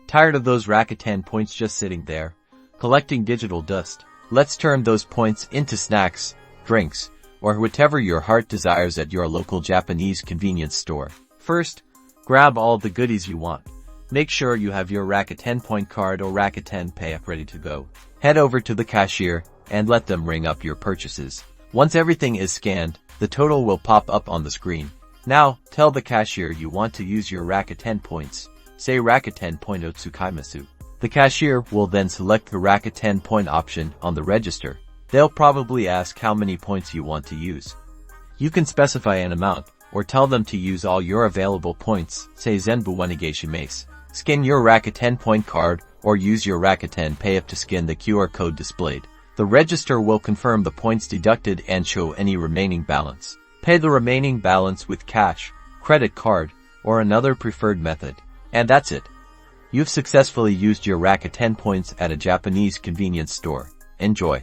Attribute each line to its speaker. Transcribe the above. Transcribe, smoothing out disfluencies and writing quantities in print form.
Speaker 1: Tired of those Rakuten points just sitting there, collecting digital dust? Let's turn those points into snacks, drinks, or whatever your heart desires at your local Japanese convenience store. First, grab all the goodies you want. Make sure you have your Rakuten point card or Rakuten Pay app ready to go. Head over to the cashier and let them ring up your purchases. Once everything is scanned, the total will pop up on the screen. Now, tell the cashier you want to use your Rakuten points. Say Rakuten Point Otsukaimasu. The cashier will then select the Rakuten Point option on the register. They'll probably ask how many points you want to use. You can specify an amount, or tell them to use all your available points, say Zenbu Wanegaishimasu. Scan your Rakuten Point card, or use your Rakuten Pay app to scan the QR code displayed. The register will confirm the points deducted and show any remaining balance. Pay the remaining balance with cash, credit card, or another preferred method. And that's it. You've successfully used your Rakuten points at a Japanese convenience store. Enjoy.